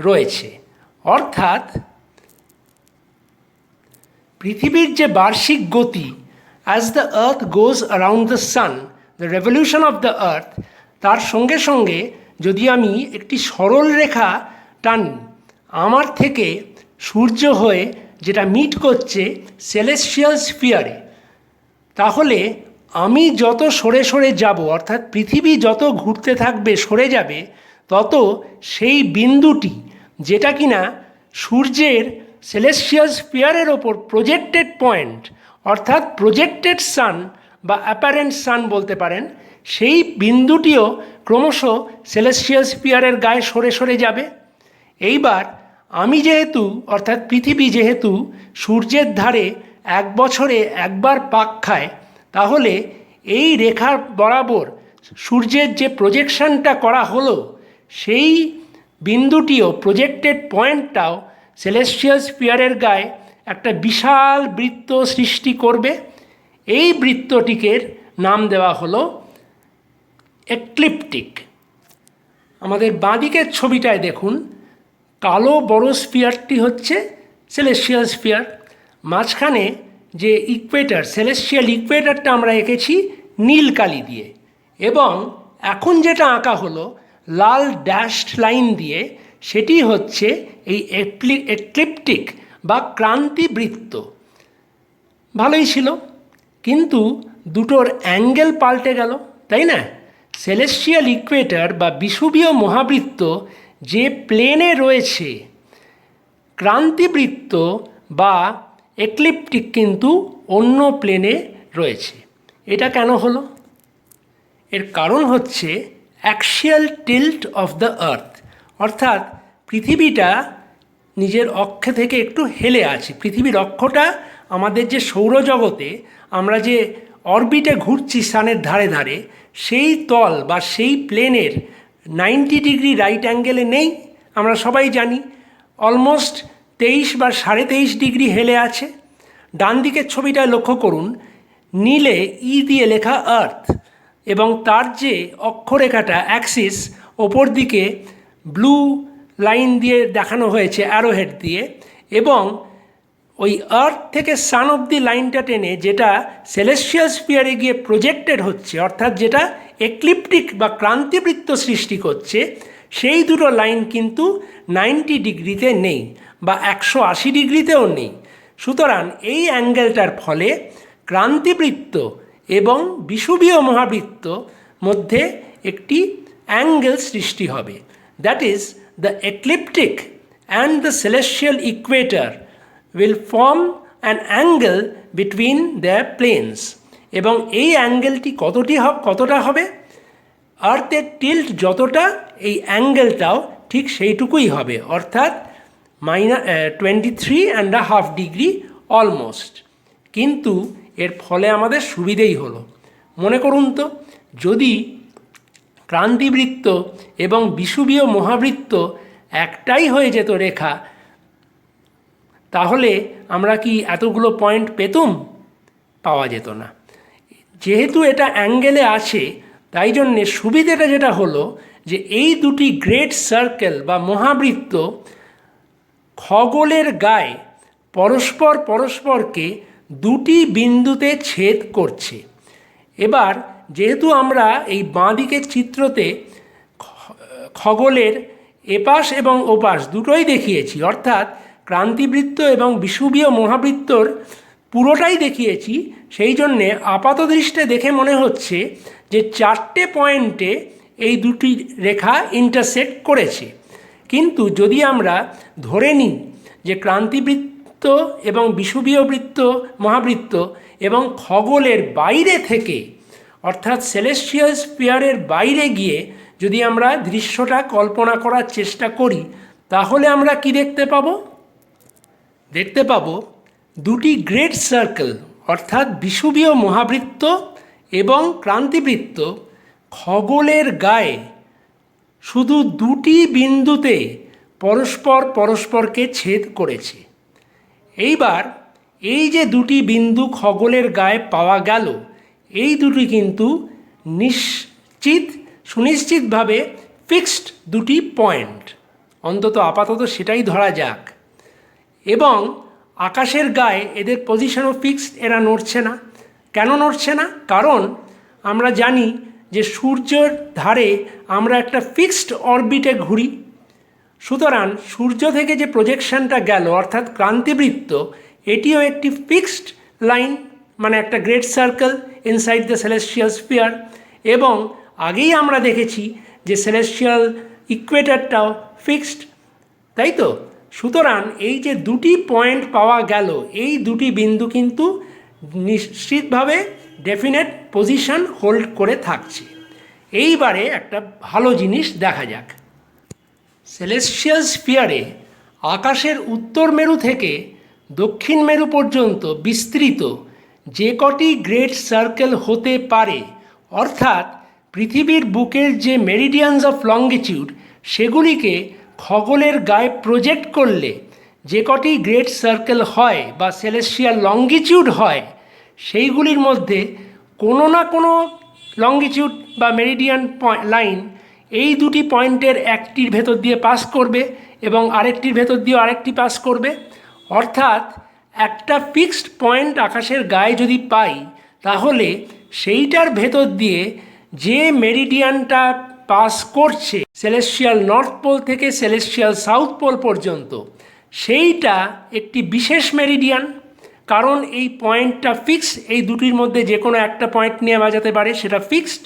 রয়েছে। অর্থাৎ পৃথিবীর যে বার্ষিক গতি, as the earth goes around the sun, the revolution of the আর্থ, তার সঙ্গে সঙ্গে যদি আমি একটি সরল রেখা টানি আমার থেকে সূর্য হয়ে, যেটা মিট করছে সেলেস্টিয়াল স্ফিয়ারে, তাহলে আমি যত সরে সরে যাব, অর্থাৎ পৃথিবী যত ঘুরতে থাকবে, সরে যাবে, তত সেই বিন্দুটি, যেটা কিনা সূর্যের সেলেস্টিয়াল স্ফিয়ারের ওপর প্রজেক্টেড পয়েন্ট, অর্থাৎ প্রজেক্টেড সান বা অ্যাপারেন্ট সান বলতে পারেন, সেই বিন্দুটিও ক্রমশ সেলেস্টিয়াল স্ফিয়ারের গায়ে সরে সরে যাবে। এইবার আমি যেহেতু, অর্থাৎ পৃথিবী যেহেতু সূর্যের ধারে 1 বছরে একবার পাক খায়, তাহলে এই রেখার বরাবর সূর্যের যে প্রজেকশনটা করা হলো সেই বিন্দুটিও, প্রজেক্টেড পয়েন্টটাও সেলেস্টিয়াল স্ফিয়ারের গায়ে একটা বিশাল বৃত্ত সৃষ্টি করবে। এই বৃত্তটিকে নাম দেওয়া হলো এক্লিপটিক। আমাদের বাঁদিকের ছবিটায় দেখুন, কালো বড় স্ফিয়ারটি হচ্ছে সেলেস্টিয়াল স্ফিয়ার, মাঝখানে যে ইকুয়েটর, সেলেস্টিয়াল ইকুয়েটরটা আমরা এঁকেছি নীল কালি দিয়ে, এবং এখন যেটা আঁকা হলো লাল ড্যাশড লাইন দিয়ে, সেটি হচ্ছে এই এক্লিপটিক বা ক্রান্তিবৃত্ত। ভালোই ছিল, কিন্তু দুটোর অ্যাঙ্গেল পাল্টে গেল, তাই না? সেলেস্টিয়াল ইকুয়েটর বা বিষুবীয় মহাবৃত্ত যে প্লেনে রয়েছে, ক্রান্তিবৃত্ত বা এক্লিপটিক কিন্তু অন্য প্লেনে রয়েছে। এটা কেন হলো? এর কারণ হচ্ছে axial tilt of the earth, অর্থাৎ পৃথিবীটা নিজের অক্ষে থেকে একটু হেলে আছে। পৃথিবীর অক্ষটা আমাদের যে সৌরজগতে আমরা যে অরবিটে ঘুরছি সানের ধারে ধারে, সেই তল বা সেই প্লেনের 90 ডিগ্রি রাইট অ্যাঙ্গেলে নেই, আমরা সবাই জানি। অলমোস্ট 23 বা 23.5 ডিগ্রি হেলে আছে। ডান দিকের ছবিটায় লক্ষ্য করুন, নীলে ই দিয়ে লেখা আর্থ, এবং তার যে অক্ষরেখাটা অ্যাক্সিস, ওপর দিকে ব্লু লাইন দিয়ে দেখানো হয়েছে অ্যারোহেড দিয়ে, এবং ওই আর্থ থেকে সান অব্দি লাইনটা টেনে যেটা সেলেস্টিয়াল স্ফিয়ারে গিয়ে প্রজেক্টেড হচ্ছে, অর্থাৎ যেটা এক্লিপটিক বা ক্রান্তিবৃত্ত সৃষ্টি করছে, সেই দুটো লাইন কিন্তু 90 ডিগ্রিতে নেই বা 180 ডিগ্রিতেও নেই। সুতরাং এই অ্যাঙ্গেলটার ফলে ক্রান্তিবৃত্ত এবং বিষুবীয় মহাবৃত্ত মধ্যে একটি অ্যাঙ্গেল সৃষ্টি হবে। That is the ecliptic and the celestial equator will form an angle between their planes, এবং এই অ্যাঙ্গেলটি কতটা হবে? আর্থের টিল্ট যতটা, এই অ্যাঙ্গেলটাও ঠিক সেইটুকুই হবে, অর্থাৎ -23.5 ডিগ্রি অলমোস্ট। কিন্তু এর ফলে আমাদের সুবিধেই হলো। মনে করুন তো, যদি ক্রান্তিবৃত্ত এবং বিষুবীয় মহাবৃত্ত একটাই হয়ে যেত রেখা, তাহলে আমরা কি এতগুলো পয়েন্ট পেতুম? পাওয়া যেত না। যেহেতু এটা অ্যাঙ্গেলে আছে, তাই জন্যে সুবিধেটা যেটা হলো যে এই দুটি গ্রেট সার্কেল বা মহাবৃত্ত খগোলের গায়ে পরস্পরকে দুটি বিন্দুতে ছেদ করছে। এবার যেহেতু আমরা এই বাঁদিকের চিত্রতে খগোলের এপাশ এবং ওপাশ দুটোই দেখিয়েছি, অর্থাৎ ক্রান্তিবৃত্ত এবং বিষুবীয় মহাবৃত্তর পুরোটাই দেখিয়েছি, সেই জন্যে আপাত দৃষ্টে দেখে মনে হচ্ছে যে 4টে পয়েন্টে এই দুটি রেখা ইন্টারসেক্ট করেছে। কিন্তু যদি আমরা ধরে নিই যে ক্রান্তিবৃত্ত এবং বিষুবীয় মহাবৃত্ত এবং খগোলের বাইরে থেকে, অর্থাৎ সেলেস্টিয়াল স্ফিয়ারের বাইরে গিয়ে যদি আমরা দৃশ্যটা কল্পনা করার চেষ্টা করি, তাহলে আমরা কি দেখতে পাবো? দেখতে পাবো দুটি গ্রেট সার্কেল, অর্থাৎ বিষুবীয় মহাবৃত্ত এবং ক্রান্তিবৃত্ত খগোলের গায়ে শুধু দুটি বিন্দুতে পরস্পরকে ছেদ করেছে। এইবার এই যে দুটি বিন্দু খগোলের গায়ে পাওয়া গেল, এই দুটি কিন্তু সুনিশ্চিতভাবে ফিক্সড দুটি পয়েন্ট, অন্তত আপাতত সেটাই ধরা যাক। এবং আকাশের গায়ে এদের পজিশনও ফিক্সড, এরা নড়ছে না। কেন নড়ছে না? কারণ আমরা জানি যে সূর্যের ধারে আমরা একটা ফিক্সড অরবিটে ঘুরি। সুতরাং সূর্য থেকে যে প্রজেকশনটা গেল, অর্থাৎ ক্রান্তিবৃত্ত, এটিও একটি ফিক্সড লাইন, মানে একটা great circle inside the celestial sphere. এবং আগেই আমরা দেখেছি যে সেলেস্টিয়াল ইকুয়েটরটাও ফিক্সড, তাই তো? সুতরাং এই যে দুটি পয়েন্ট পাওয়া গেল, এই দুটি বিন্দু কিন্তু নিশ্চিতভাবে ডেফিনেট পজিশন হোল্ড করে থাকছে। এইবারে একটা ভালো জিনিস দেখা যাক। সেলেস্টিয়াল স্ফিয়ারে আকাশের উত্তর মেরু থেকে দক্ষিণ মেরু পর্যন্ত বিস্তৃত যে কটি গ্রেট সার্কেল হতে পারে, অর্থাৎ পৃথিবীর বুকের যে মেরিডিয়ানস অফ লঙ্গিটিউড, সেগুলিকে খগোলের গায়ে প্রজেক্ট করলে যে কটি গ্রেট সার্কেল হয় বা সেলেস্টিয়াল লঙ্গিটিউড হয়, সেইগুলির মধ্যে কোনো না কোনো লঙ্গিটিউড বা মেরিডিয়ান লাইন এই দুটি পয়েন্টের একটির ভেতর দিয়ে পাস করবে এবং আরেকটির ভেতর দিয়েও আরেকটি পাস করবে। অর্থাৎ একটা ফিক্সড পয়েন্ট আকাশের গায়ে যদি পাই, তাহলে সেইটার ভেতর দিয়ে যে মেরিডিয়ানটা পাস করছে সেলেস্টিয়াল নর্থ পোল থেকে সেলেস্টিয়াল সাউথ পোল পর্যন্ত, সেইটা একটি বিশেষ মেরিডিয়ান। কারণ এই পয়েন্টটা ফিক্সড, এই দুটির মধ্যে যে কোনো একটা পয়েন্ট নিয়ে বাজাতে পারে, সেটা ফিক্সড।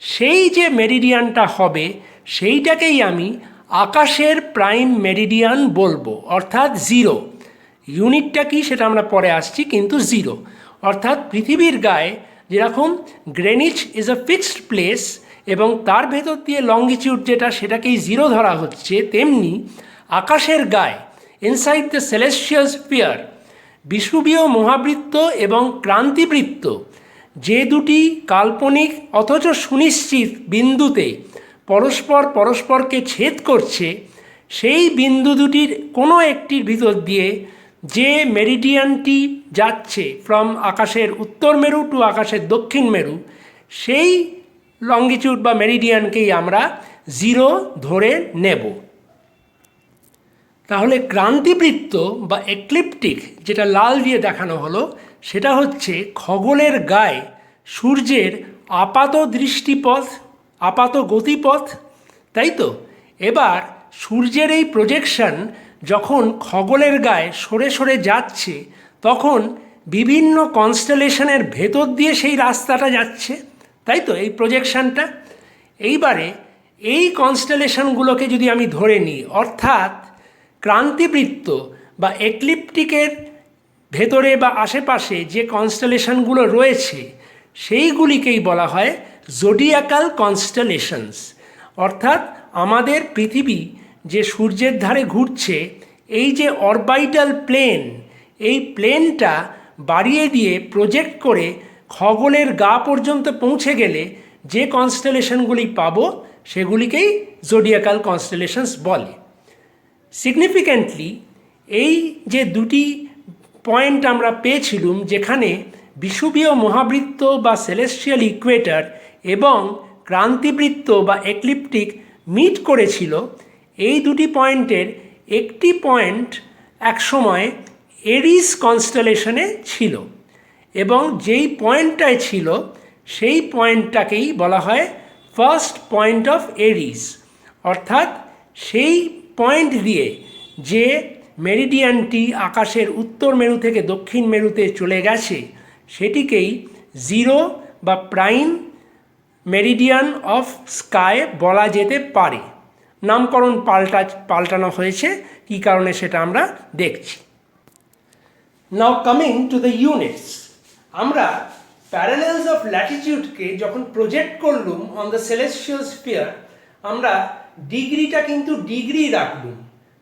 সেই যে মেরিডিয়ানটা হবে, সেইটাকেই আমি আকাশের প্রাইম মেরিডিয়ান বলবো, অর্থাৎ 0। ইউনিটটা কি সেটা আমরা পরে আসছি, কিন্তু 0। অর্থাৎ পৃথিবীর গায়ে যেরকম গ্রেনিচ ইজ আ ফিক্সড প্লেস এবং তার ভেতর দিয়ে লঙ্গিটিউড যেটা, সেটাকেই 0 ধরা হচ্ছে, তেমনি আকাশের গায়ে ইনসাইড দ্য সেলেস্টিয়াল স্ফিয়ার বিষুবীয় মহাবৃত্ত এবং ক্রান্তিবৃত্ত যে দুটি কাল্পনিক অথচ সুনিশ্চিত বিন্দুতে পরস্পরকে ছেদ করছে, সেই বিন্দু দুটির কোনো একটির ভিতর দিয়ে যে মেরিডিয়ানটি যাচ্ছে ফ্রম আকাশের উত্তর মেরু টু আকাশের দক্ষিণ মেরু, সেই লঙ্গিটিউড বা মেরিডিয়ানকেই আমরা 0 ধরে নেব। তাহলে ক্রান্তিবৃত্ত বা এক্লিপ্টিক, যেটা লাল দিয়ে দেখানো হলো, সেটা হচ্ছে খগোলের গায়ে সূর্যের আপাত দৃষ্টিপথ, আপাত গতিপথ, তাই তো? এবার সূর্যের এই প্রজেকশন যখন খগোলের গায়ে সরে সরে যাচ্ছে, তখন বিভিন্ন কনস্টেলেশনের ভেতর দিয়ে সেই রাস্তাটা যাচ্ছে, তাই তো, এই প্রজেকশনটা। এইবারে এই কনস্টেলেশনগুলোকে যদি আমি ধরে নিই, অর্থাৎ ক্রান্তিবৃত্ত বা এক্লিপ্টিকের ভেতরে বা আশেপাশে যে কনস্টেলেশনগুলো রয়েছে, সেইগুলিকেই বলা হয় জোডিয়াকাল কনস্টেলেশনস। অর্থাৎ আমাদের পৃথিবী যে সূর্যের ধারে ঘুরছে, এই যে অরবাইটাল প্লেন, এই প্লেনটা বাড়িয়ে দিয়ে প্রজেক্ট করে খগোলের গা পর্যন্ত পৌঁছে গেলে যে কনস্টেলেশনগুলি পাবো সেগুলিকেই জোডিয়াকাল কনস্টেলেশনস বলে। সিগনিফিক্যান্টলি এই যে দুটি পয়েন্ট আমরা পেয়েছিলাম যেখানে বিষুবীয় মহাবৃত্ত বা সেলেস্টিয়াল ইকুয়েটর এবং ক্রান্তিবৃত্ত বা এক্লিপ্টিক মিট করেছিল, এই দুটি পয়েন্টের একটি পয়েন্ট একসময় এরিস কনস্টেলেশনে ছিল এবং যেই পয়েন্টটায় ছিল সেই পয়েন্টটাকেই বলা হয় ফার্স্ট পয়েন্ট অফ এরিস। অর্থাৎ সেই পয়েন্ট দিয়ে যে মেরিডিয়ানটি আকাশের উত্তর মেরু থেকে দক্ষিণ মেরুতে চলে গেছে সেটিকেই জিরো বা প্রাইম মেরিডিয়ান অফ স্কাই বলা যেতে পারে। নামকরণ পাল্টানো হয়েছে, কী কারণে সেটা আমরা দেখছি। নাও কামিং টু দ্য ইউনিটস, আমরা প্যারালেলস অফ ল্যাটিটিউডকে যখন প্রজেক্ট করলুম অন দ্য সেলেস্টিয়াল স্ফিয়ার, আমরা ডিগ্রিটা কিন্তু ডিগ্রি রাখলুম।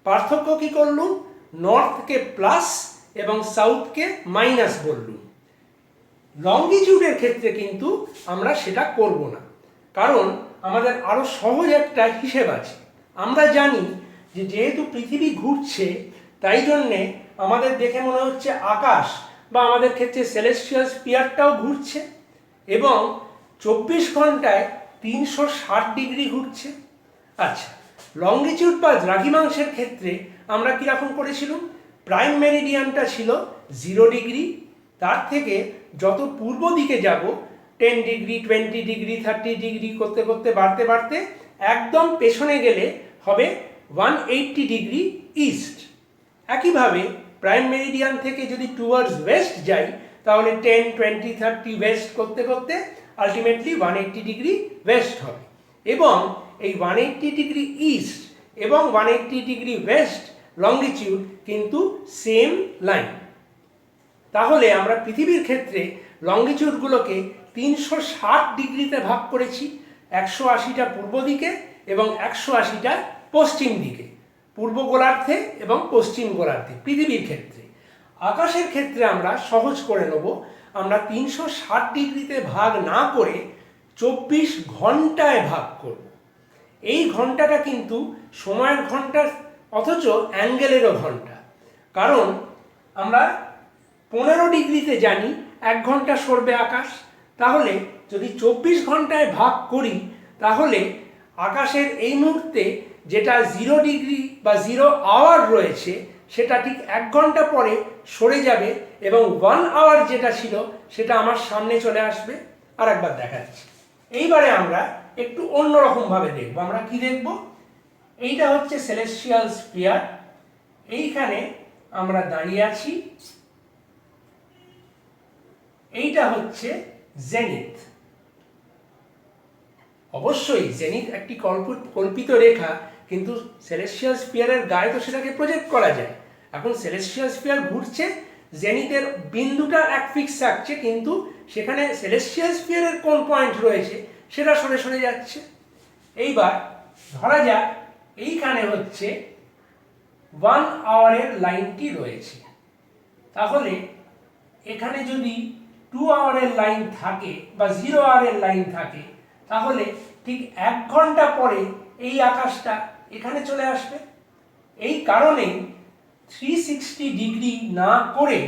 পার্থক্য কী করলুম? নর্থকে প্লাস এবং সাউথকে মাইনাস বললুম। লঙ্গিটিউডের ক্ষেত্রে কিন্তু আমরা সেটা করব না, কারণ আমাদের আরও সহজ একটা হিসেব আছে। আমরা জানি যে যেহেতু পৃথিবী ঘুরছে তাই জন্যে আমাদের দেখে মনে হচ্ছে আকাশ বা আমাদের ক্ষেত্রে সেলেস্টিয়াল স্ফিয়ারটাও ঘুরছে এবং 24 ঘন্টায় 360 ডিগ্রি ঘুরছে। আচ্ছা, লঙ্গিটিউড বা দ্রাঘিমাংশের ক্ষেত্রে আমরা কীরকম করেছিলাম? প্রাইম মেরিডিয়ানটা ছিল 0 ডিগ্রি, তার থেকে যত পূর্ব দিকে যাব 10 ডিগ্রি 20 ডিগ্রি 30 ডিগ্রি করতে করতে বাড়তে বাড়তে একদম পেছনে গেলে হবে 180 ডিগ্রি ইস্ট। একইভাবে প্রাইম মেরিডিয়ান থেকে যদি টুয়ার্ডস ওয়েস্ট যাই তাহলে 10 20 30 ওয়েস্ট করতে করতে আলটিমেটলি 180 ডিগ্রি ওয়েস্ট হবে এবং এই 180 ডিগ্রি ইস্ট এবং 180 ডিগ্রি ওয়েস্ট লঙ্গিটিউড কিন্তু সেম লাইন। তাহলে আমরা পৃথিবীর ক্ষেত্রে লঙ্গিটিউডগুলোকে 360 ডিগ্রিতে ভাগ করেছি, 180টা পূর্ব দিকে এবং 180টা পশ্চিম দিকে, পূর্ব গোলার্ধে এবং পশ্চিম গোলার্ধে পৃথিবীর ক্ষেত্রে। আকাশের ক্ষেত্রে আমরা সহজ করে নেব, আমরা 360 ডিগ্রিতে ভাগ না করে 24 ঘন্টায় ভাগ করব। এই ঘন্টাটা কিন্তু সময়ের ঘন্টা অথচ অ্যাঙ্গেলেরও ঘন্টা, কারণ আমরা 15 ডিগ্রিতে জানি 1 ঘন্টা সরবে আকাশ। তাহলে যদি 24 ঘন্টায় ভাগ করি তাহলে আকাশের এই মুহূর্তে যেটা 0 ডিগ্রি বা 0 আওয়ার রয়েছে সেটা ঠিক 1 ঘন্টা পরে সরে যাবে এবং 1 আওয়ার যেটা ছিল সেটা আমার সামনে চলে আসবে। আর একবার দেখাচ্ছি। এইবারে আমরা একটু অন্যরকমভাবে দেখব। আমরা কি দেখব? এইটা হচ্ছে সেলেস্টিয়াল স্ফিয়ার, এইখানে আমরা দাঁড়িয়ে আছি, এইটা হচ্ছে জেনিথ। অবশ্যই জেনিথ একটি কল্পিত রেখা, কিন্তু সেলেস্টিয়াল স্ফিয়ারের গায়ে তো সেটাকে প্রজেক্ট করা যায়। এখন সেলেস্টিয়াল স্ফিয়ার ঘুরছে, জেনিথের বিন্দুটা এক ফিক্স থাকছে, কিন্তু সেখানে সেলেস্টিয়াল স্ফিয়ারের কোন পয়েন্ট রয়েছে সেটা সরে সরে যাচ্ছে। এইবার ধরা যাক এইখানে হচ্ছে 1 আওয়ারের লাইনটি রয়েছে, তাহলে এখানে যদি 2 আওয়ারের লাইন থাকে বা 0 আওয়ারের লাইন থাকে তাহলে ঠিক 1 ঘন্টা পরে এই আকাশটা এখানে চলে আসবে। এই কারণেই 360 ডিগ্রি না করে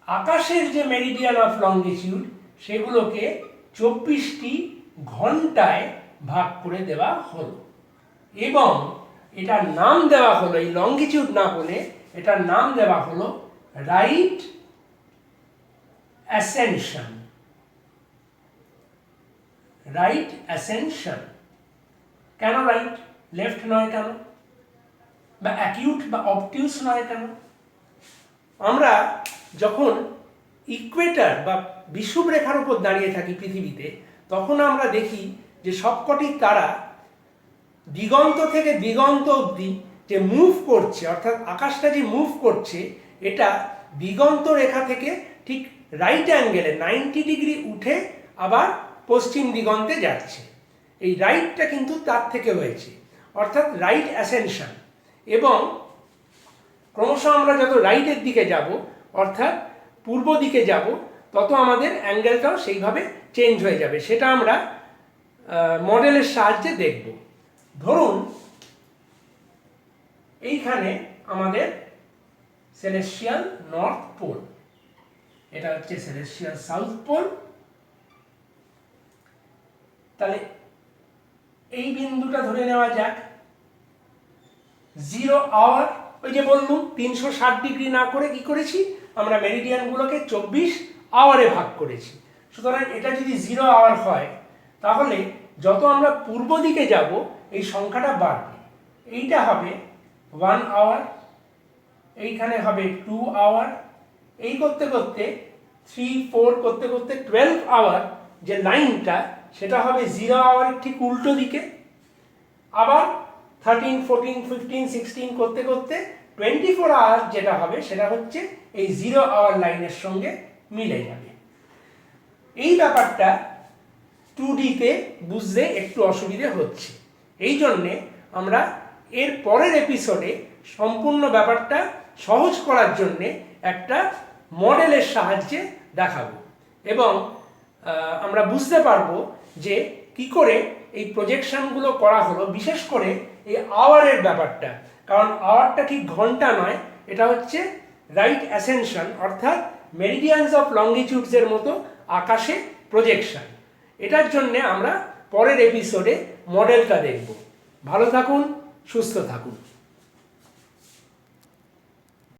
আকাশের যে মেরিডিয়ান অফ লঙ্গিটিউড সেগুলোকে 24টি ঘন্টায় ভাগ করে দেওয়া হলো এবং এটার নাম দেওয়া হলো, এই লঙ্গিটিউড না বলে এটার নাম দেওয়া হলো রাইট অ্যাসেনশন। Right Ascension. কেন রাইট, লেফট নয় কেন, বা অ্যাকিউট বা অবটিউস নয় কেন? আমরা যখন ইকুয়েটর বা বিষুব রেখার উপর দাঁড়িয়ে থাকি পৃথিবীতে, তখন আমরা দেখি যে সবকটি তারা দিগন্ত থেকে দিগন্ত অবধি যে মুভ করছে, অর্থাৎ আকাশটা যে মুভ করছে এটা দিগন্ত রেখা থেকে ঠিক রাইট অ্যাঙ্গেলে 90 ডিগ্রি উঠে আবার পশ্চিম দিগন্তে যাচ্ছে। এই রাইটটা কিন্তু তার থেকে হয়েছে, অর্থাৎ রাইট অ্যাসেনশন, এবং ক্রমশ আমরা যত রাইটের দিকে যাব অর্থাৎ পূর্ব দিকে যাব তত আমাদের অ্যাঙ্গেলটাও সেইভাবে চেঞ্জ হয়ে যাবে। সেটা আমরা মডেলের সাহায্যে দেখব। ধরুন এইখানে আমাদের সেলেস্টিয়াল নর্থ পোল, এটা হচ্ছে সেলেস্টিয়াল সাউথ পোল। তাহলে এই বিন্দুটা ধরে নেওয়া যাক 0 আওয়ার। ওই যে বললুম 360 ডিগ্রি না করে কি করেছি আমরা মেরিডিয়ানগুলোকে 24 আওয়ারে ভাগ করেছি। সুতরাং এটা যদি 0 আওয়ার হয় তাহলে যত আমরা পূর্ব দিকে যাব এই সংখ্যাটা বাড়বে। এইটা হবে 1 আওয়ার, এইখানে হবে 2 আওয়ার, এই করতে করতে 3 4 করতে করতে 12 আওয়ার যে লাইনটা সেটা হবে 0 আওয়ারের ঠিক উল্টো দিকে। আবার 13 14 15 16 করতে করতে 24 আওয়ার যেটা হবে সেটা হচ্ছে এই 0 আওয়ার লাইনের সঙ্গে মিলে যাবে। এই ব্যাপারটা 2Dতে বুঝতে একটু অসুবিধে হচ্ছে, এই জন্যে আমরা এর পরের এপিসোডে সম্পূর্ণ ব্যাপারটা সহজ করার জন্যে একটা মডেলের সাহায্যে দেখাবো, এবং আমরা বুঝতে পারবো যে কি করে এই প্রজেকশনগুলো করা হলো, বিশেষ করে এই আওয়ারের ব্যাপারটা। কারণ আওয়ারটা ঠিক ঘন্টা নয়, এটা হচ্ছে রাইট অ্যাসেনশন অর্থাৎ মেরিডিয়ানস অফ লঙ্গিটিউডসের মতো আকাশে প্রজেকশন। এটার জন্যে আমরা পরের এপিসোডে মডেলটা দেখব। ভালো থাকুন, সুস্থ থাকুন।